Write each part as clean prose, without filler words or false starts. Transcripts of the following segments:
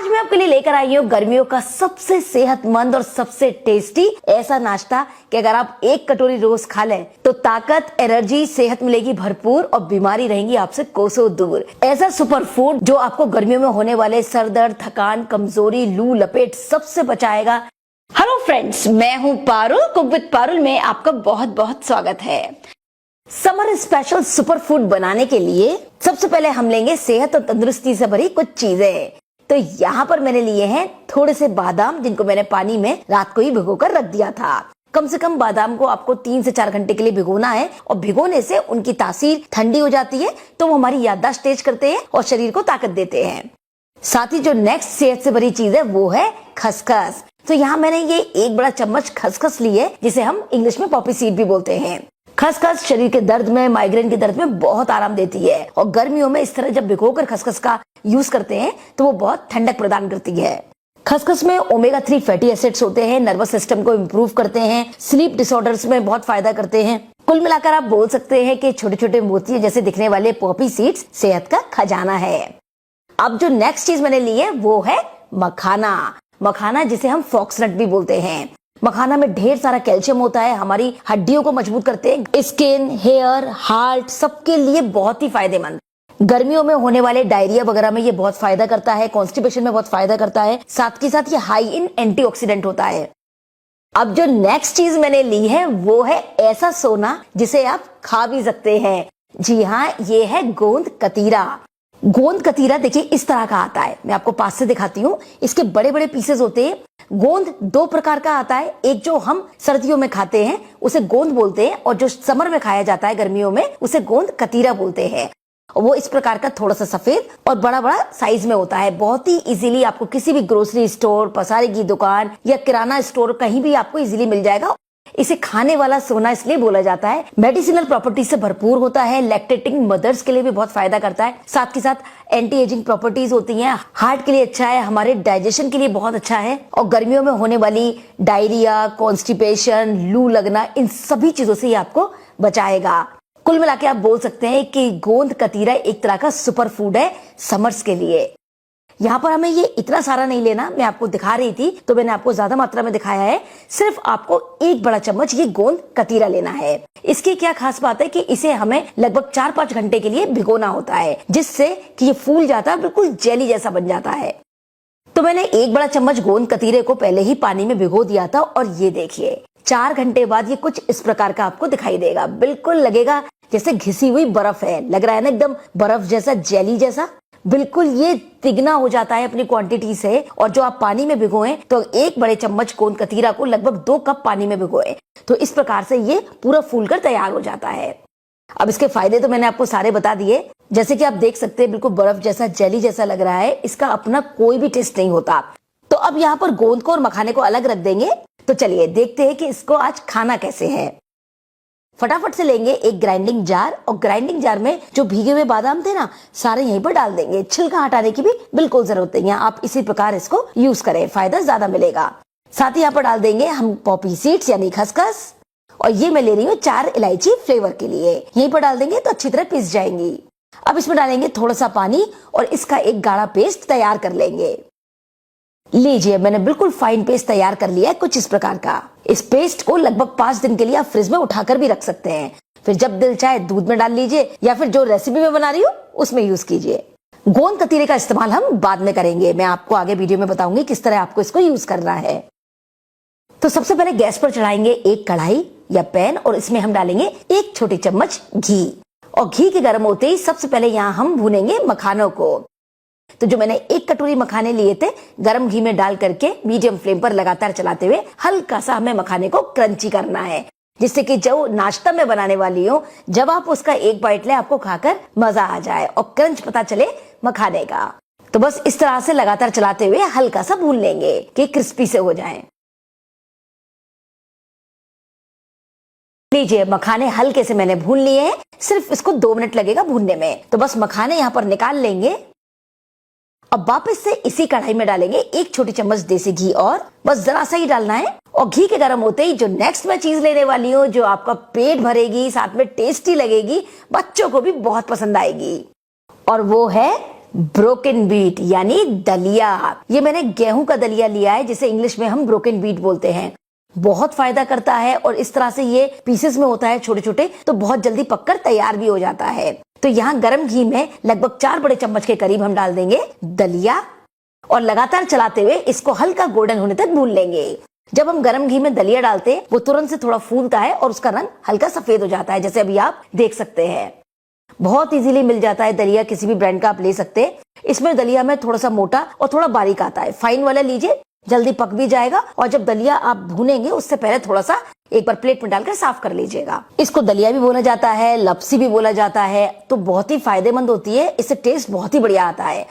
मैं आपके लिए लेकर आई हूँ गर्मियों का सबसे सेहतमंद और सबसे टेस्टी ऐसा नाश्ता कि अगर आप एक कटोरी रोज खा लें तो ताकत, एनर्जी, सेहत मिलेगी भरपूर और बीमारी रहेंगी आपसे कोसों दूर। ऐसा सुपर फूड जो आपको गर्मियों में होने वाले सर दर्द, थकान, कमजोरी, लू लपेट सबसे बचाएगा। हेलो फ्रेंड्स, मैं हूँ पारुल। कुक विद पारुल में आपका बहुत बहुत स्वागत है। समर स्पेशल सुपर फूड बनाने के लिए सबसे पहले हम लेंगे सेहत और तंदुरुस्ती से भरी कुछ चीजें। तो यहाँ पर मैंने लिए हैं थोड़े से बादाम, जिनको मैंने पानी में रात को ही भिगोकर रख दिया था। कम से कम बादाम को आपको 3 से 4 घंटे के लिए भिगोना है और भिगोने से उनकी तासीर ठंडी हो जाती है तो वो हमारी याददाश्त तेज करते हैं और शरीर को ताकत देते हैं। साथ ही जो नेक्स्ट सेहत से भरी चीज है वो है खसखस। तो यहाँ मैंने ये 1 बड़ा चम्मच खसखस ली है, जिसे हम इंग्लिश में पॉपी सीड भी बोलते हैं। खसखस शरीर के दर्द में, माइग्रेन के दर्द में बहुत आराम देती है और गर्मियों में इस तरह जब भिगोकर खसखस का यूज करते हैं तो वो बहुत ठंडक प्रदान करती है। खसखस में ओमेगा 3 फैटी एसिड्स होते हैं, नर्वस सिस्टम को इम्प्रूव करते हैं, स्लीप डिसऑर्डर्स में बहुत फायदा करते हैं। कुल मिलाकर आप बोल सकते हैं कि छोटे छोटे मोतियों जैसे दिखने वाले पॉपी सीड्स सेहत का खजाना है। अब जो नेक्स्ट चीज मैंने ली है वो है मखाना। मखाना जिसे हम फॉक्सनट भी बोलते हैं। मखाना में ढेर सारा कैल्शियम होता है, हमारी हड्डियों को मजबूत करते हैं, स्किन, हेयर, हार्ट सबके लिए बहुत ही फायदेमंद। गर्मियों में होने वाले डायरिया वगैरह में ये बहुत फायदा करता है, कॉन्स्टिपेशन में बहुत फायदा करता है, साथ ही साथ ये हाई इन एंटीऑक्सीडेंट होता है। अब जो नेक्स्ट चीज मैंने ली है वो है ऐसा सोना जिसे आप खा भी सकते हैं। जी हाँ, ये है गोंद कतीरा। गोंद कतीरा देखिए इस तरह का आता है, मैं आपको पास से दिखाती हूँ। इसके बड़े बड़े पीसेस होते हैं। गोंद 2 प्रकार का आता है, एक जो हम सर्दियों में खाते हैं उसे गोंद बोलते हैं और जो समर में खाया जाता है गर्मियों में उसे गोंद कतीरा बोलते हैं। वो इस प्रकार का थोड़ा सा सफेद और बड़ा बड़ा साइज में होता है। बहुत ही इजीली आपको किसी भी ग्रोसरी स्टोर, पसारे की दुकान या किराना स्टोर कहीं भी आपको इजीली मिल जाएगा। इसे खाने वाला सोना इसलिए बोला जाता है, मेडिसिनल प्रॉपर्टीज से भरपूर होता है, लैक्टेटिंग मदर्स के लिए भी बहुत फायदा करता है, साथ ही साथ एंटी एजिंग प्रॉपर्टीज होती हैं, हार्ट के लिए अच्छा है, हमारे डाइजेशन के लिए बहुत अच्छा है और गर्मियों में होने वाली डायरिया, कॉन्स्टिपेशन, लू लगना, इन सभी चीजों से ये आपको बचाएगा। कुल मिला के आप बोल सकते हैं कि गोंद कतीरा एक तरह का सुपर फूड है समर्स के लिए। यहाँ पर हमें ये इतना सारा नहीं लेना, मैं आपको दिखा रही थी तो मैंने आपको ज्यादा मात्रा में दिखाया है। सिर्फ आपको 1 बड़ा चम्मच ये गोंद कतीरा लेना है। इसकी क्या खास बात है कि इसे हमें लगभग 4-5 घंटे के लिए भिगोना होता है, जिससे कि ये फूल जाता है, बिल्कुल जेली जैसा बन जाता है। तो मैंने 1 बड़ा चम्मच गोंद कतीरे को पहले ही पानी में भिगो दिया था और ये देखिए 4 घंटे बाद ये कुछ इस प्रकार का आपको दिखाई देगा। बिल्कुल लगेगा जैसे घिसी हुई बर्फ है, लग रहा है ना एकदम बर्फ जैसा, जेली जैसा। बिल्कुल ये तिगना हो जाता है अपनी क्वांटिटी से। और जो आप पानी में भिगोएं तो 1 बड़े चम्मच गोंद कतीरा को लगभग 2 कप पानी में भिगोएं तो इस प्रकार से ये पूरा फूलकर तैयार हो जाता है। अब इसके फायदे तो मैंने आपको सारे बता दिए। जैसे कि आप देख सकते हैं बिल्कुल बर्फ जैसा, जेली जैसा लग रहा है। इसका अपना कोई भी टेस्ट नहीं होता। तो अब यहाँ पर गोंद को और मखाने को अलग रख देंगे। तो चलिए देखते हैं कि इसको आज खाना कैसे है। फटाफट से लेंगे एक ग्राइंडिंग जार और ग्राइंडिंग जार में जो भीगे हुए बादाम थे ना, सारे यहीं पर डाल देंगे। छिलका हटाने की भी बिल्कुल जरूरत नहीं है, आप इसी प्रकार इसको यूज करें, फायदा ज्यादा मिलेगा। साथ ही यहाँ पर डाल देंगे हम पॉपी सीड्स यानी खसखस, और ये मैं ले रही हूँ 4 इलायची फ्लेवर के लिए। यहीं पर डाल देंगे तो अच्छी तरह पिस जाएंगी। अब इसमें डालेंगे थोड़ा सा पानी और इसका एक गाढ़ा पेस्ट तैयार कर लेंगे। लीजिए मैंने बिल्कुल फाइन पेस्ट तैयार कर लिया है कुछ इस प्रकार का। इस पेस्ट को लगभग 5 दिन के लिए आप फ्रिज में उठाकर भी रख सकते हैं। फिर जब दिल चाहे दूध में डाल लीजिए या फिर जो रेसिपी में बना रही हूँ उसमें यूज कीजिए। गोंद कतीरे का इस्तेमाल हम बाद में करेंगे, मैं आपको आगे वीडियो में बताऊंगी किस तरह आपको इसको यूज करना है। तो सबसे पहले गैस पर चढ़ाएंगे एक कढ़ाई या पैन और इसमें हम डालेंगे 1 छोटी चम्मच घी। और घी के गर्म होते ही सबसे पहले यहाँ हम भूनेंगे मखानों को। तो जो मैंने 1 कटोरी मखाने लिए थे, गर्म घी में डाल करके मीडियम फ्लेम पर लगातार चलाते हुए हल्का सा हमें मखाने को क्रंची करना है, जिससे कि जो नाश्ता में बनाने वाली हूँ जब आप उसका 1 बाइट ले आपको खाकर मजा आ जाए और क्रंच पता चले मखाने का। तो बस इस तरह से लगातार चलाते हुए हल्का सा भून लेंगे कि क्रिस्पी से हो जाए। लीजिए मखाने हल्के से मैंने भून लिए हैं, सिर्फ इसको 2 मिनट लगेगा भूनने में। तो बस मखाने यहाँ पर निकाल लेंगे। अब वापस से इसी कढ़ाई में डालेंगे 1 छोटी चम्मच देसी घी और बस जरा सा ही डालना है। और घी के गर्म होते ही जो नेक्स्ट मैं चीज लेने वाली हूँ, जो आपका पेट भरेगी, साथ में टेस्टी लगेगी, बच्चों को भी बहुत पसंद आएगी, और वो है ब्रोकन बीट यानी दलिया। ये मैंने गेहूं का दलिया लिया है जिसे इंग्लिश में हम ब्रोकन बीट बोलते हैं। बहुत फायदा करता है और इस तरह से ये पीसेस में होता है छोटे छोटे, तो बहुत जल्दी पककर तैयार भी हो जाता है। तो यहाँ गर्म घी में लगभग 4 बड़े चम्मच के करीब हम डाल देंगे दलिया और लगातार चलाते हुए इसको हल्का गोल्डन होने तक भून लेंगे। जब हम गर्म घी में दलिया डालते हैं वो तुरंत से थोड़ा फूलता है और उसका रंग हल्का सफेद हो जाता है, जैसे अभी आप देख सकते हैं। बहुत इजीली मिल जाता है दलिया, किसी भी ब्रांड का आप ले सकते हैं। इसमें दलिया में थोड़ा सा मोटा और थोड़ा बारीक आता है। फाइन वाला लीजिए, जल्दी पक भी जाएगा। और जब दलिया आप भूनेंगे उससे पहले थोड़ा सा एक बार प्लेट में डालकर साफ कर लीजिएगा। इसको दलिया भी बोला जाता है, लपसी भी बोला जाता है। तो बहुत ही फायदेमंद होती है, इससे टेस्ट बहुत ही बढ़िया आता है।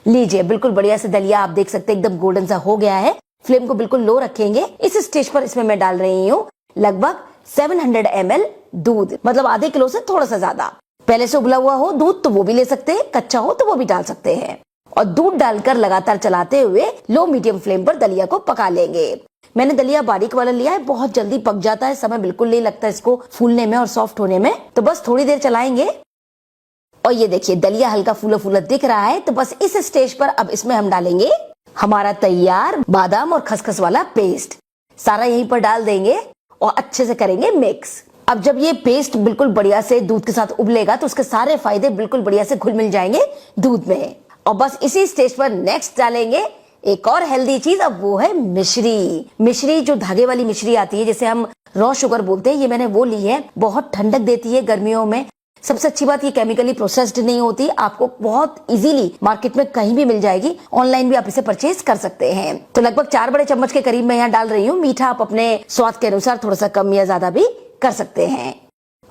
लीजिए, बिल्कुल बढ़िया से दलिया आप देख सकते हैं एकदम गोल्डन सा हो गया है। फ्लेम को बिल्कुल लो रखेंगे। इस स्टेज पर इसमें मैं डाल रही हूँ लगभग 700 ml दूध, मतलब आधे किलो से थोड़ा सा ज्यादा। पहले से उबला हुआ हो दूध तो वो भी ले सकते हैं, कच्चा हो तो वो भी डाल सकते हैं। और दूध डालकर लगातार चलाते हुए लो मीडियम फ्लेम पर दलिया को पका लेंगे। मैंने दलिया बारीक वाला लिया है, बहुत जल्दी पक जाता है, समय बिल्कुल नहीं लगता इसको फूलने में और सॉफ्ट होने में। तो बस थोड़ी देर चलाएंगे और ये देखिए दलिया हल्का फूला फूला दिख रहा है। तो बस इस स्टेज पर अब इसमें हम डालेंगे हमारा तैयार बादाम और खसखस वाला पेस्ट। सारा यहीं पर डाल देंगे और अच्छे से करेंगे मिक्स। अब जब ये पेस्ट बिल्कुल बढ़िया से दूध के साथ उबलेगा तो उसके सारे फायदे बिल्कुल बढ़िया से घुल मिल जाएंगे दूध में। और बस इसी स्टेज पर नेक्स्ट डालेंगे एक और हेल्दी चीज, अब वो है मिश्री। मिश्री जो धागे वाली मिश्री आती है, जिसे हम रॉ शुगर बोलते हैं, ये मैंने वो ली है। बहुत ठंडक देती है गर्मियों में। सबसे अच्छी बात ये केमिकली प्रोसेस्ड नहीं होती, आपको बहुत इजीली मार्केट में कहीं भी मिल जाएगी। ऑनलाइन भी आप इसे परचेज कर सकते हैं। तो लगभग 4 बड़े चम्मच के करीब मैं यहाँ डाल रही हूँ। मीठा आप अपने स्वाद के अनुसार थोड़ा सा कम या ज्यादा भी कर सकते हैं।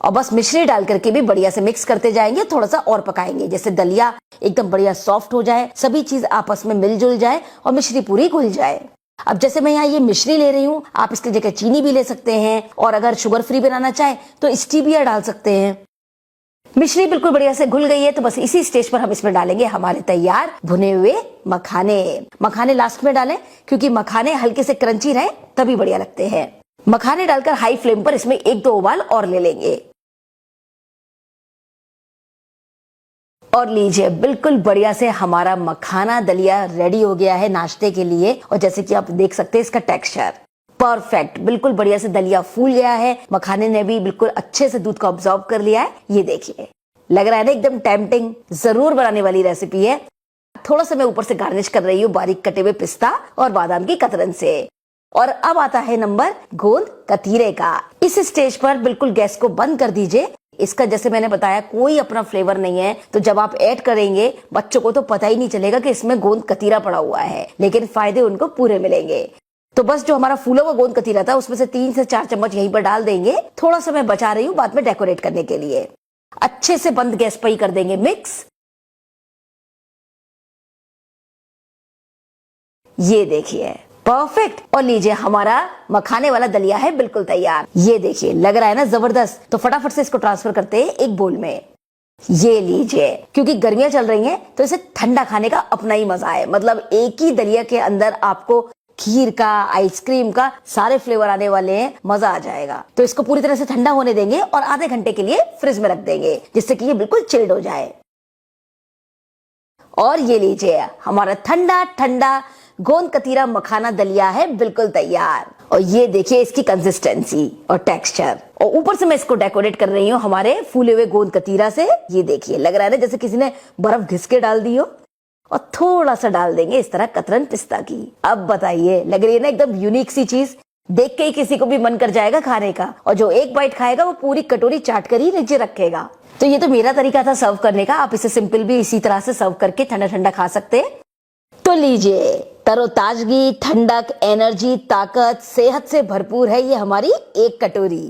और बस मिश्री डाल करके भी बढ़िया से मिक्स करते जाएंगे, थोड़ा सा और पकाएंगे, जैसे दलिया एकदम बढ़िया सॉफ्ट हो जाए, सभी चीज आपस में मिलजुल जाए और मिश्री पूरी घुल जाए। अब जैसे मैं यहाँ ये मिश्री ले रही हूँ, आप इसकी जगह चीनी भी ले सकते हैं और अगर शुगर फ्री बनाना चाहे तो स्टीविया डाल सकते हैं। मिश्री बिल्कुल बढ़िया से घुल गई है। तो बस इसी स्टेज पर हम इसमें डालेंगे हमारे तैयार भुने हुए मखाने। मखाने लास्ट में डालें क्योंकि मखाने हल्के से क्रंची रहे तभी बढ़िया लगते हैं। मखाने डालकर हाई फ्लेम पर इसमें 1-2 उबाल और ले लेंगे। और लीजिए, बिल्कुल बढ़िया से हमारा मखाना दलिया रेडी हो गया है नाश्ते के लिए। और जैसे कि आप देख सकते हैं इसका टेक्सचर परफेक्ट, बिल्कुल बढ़िया से दलिया फूल गया है। मखाने ने भी बिल्कुल अच्छे से दूध को ऑब्जॉर्व कर लिया है। ये देखिए, लग रहा है ना एकदम टेम्पटिंग। जरूर बनाने वाली रेसिपी है। थोड़ा सा मैं ऊपर से गार्निश कर रही हूँ बारीक कटे हुए पिस्ता और बादाम की कतरन से। और अब आता है नंबर गोंद कतीरे का। इस स्टेज पर बिल्कुल गैस को बंद कर दीजिए। इसका जैसे मैंने बताया कोई अपना फ्लेवर नहीं है, तो जब आप ऐड करेंगे बच्चों को तो पता ही नहीं चलेगा कि इसमें गोंद कतीरा पड़ा हुआ है, लेकिन फायदे उनको पूरे मिलेंगे। तो बस जो हमारा फूला हुआ गोंद कतीरा था उसमें से 3 से 4 चम्मच यहीं पर डाल देंगे। थोड़ा सा मैं बचा रही हूँ बाद में डेकोरेट करने के लिए। अच्छे से बंद गैस पर ही कर देंगे मिक्स। ये देखिए परफेक्ट। और लीजिए, हमारा मखाने वाला दलिया है बिल्कुल तैयार। ये देखिए, लग रहा है ना जबरदस्त। तो फटाफट से इसको ट्रांसफर करते हैं एक बोल में। ये लीजिए, क्योंकि गर्मियां चल रही हैं तो इसे ठंडा खाने का अपना ही मजा है। मतलब एक ही दलिया के अंदर आपको खीर का, आइसक्रीम का सारे फ्लेवर आने वाले हैं, मजा आ जाएगा। तो इसको पूरी तरह से ठंडा होने देंगे और आधे घंटे के लिए फ्रिज में रख देंगे, जिससे कि ये बिल्कुल चिल्ड हो जाए। और ये लीजिए, हमारा ठंडा ठंडा गोंद कतीरा मखाना दलिया है बिल्कुल तैयार। और ये देखिए इसकी कंसिस्टेंसी और टेक्सचर। और ऊपर से मैं इसको डेकोरेट कर रही हूँ हमारे फूले हुए गोंद कतीरा से। ये देखिए, लग रहा है ना जैसे किसी ने बर्फ घिस के डाल दी हो। और थोड़ा सा डाल देंगे इस तरह कतरन पिस्ता की। अब बताइए, लग रही है ना एकदम यूनिक सी चीज। देख के ही किसी को भी मन कर जाएगा खाने का। और जो एक बाइट खाएगा वो पूरी कटोरी चाट कर ही नीचे रखेगा। तो ये तो मेरा तरीका था सर्व करने का। आप इसे सिंपल भी इसी तरह से सर्व करके ठंडा ठंडा खा सकते हैं। तो लीजिए, तरोताजगी, ठंडक, एनर्जी, ताकत, सेहत से भरपूर है ये हमारी एक कटोरी।